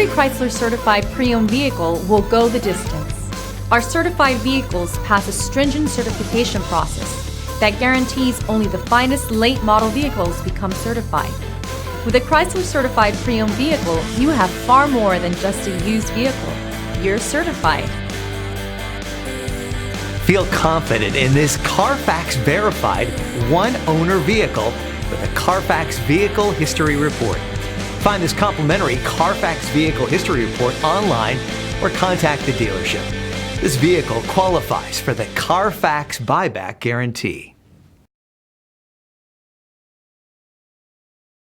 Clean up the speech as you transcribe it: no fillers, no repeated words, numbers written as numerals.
every Chrysler certified pre-owned vehicle will go the distance. Our certified vehicles pass a stringent certification process that guarantees only the finest late model vehicles become certified. With a Chrysler certified pre-owned vehicle, you have far more than just a used vehicle. You're certified. Feel confident in this Carfax verified one-owner vehicle with a Carfax Vehicle History Report. Find this complimentary Carfax Vehicle History Report online or contact the dealership. This vehicle qualifies for the Carfax Buyback Guarantee.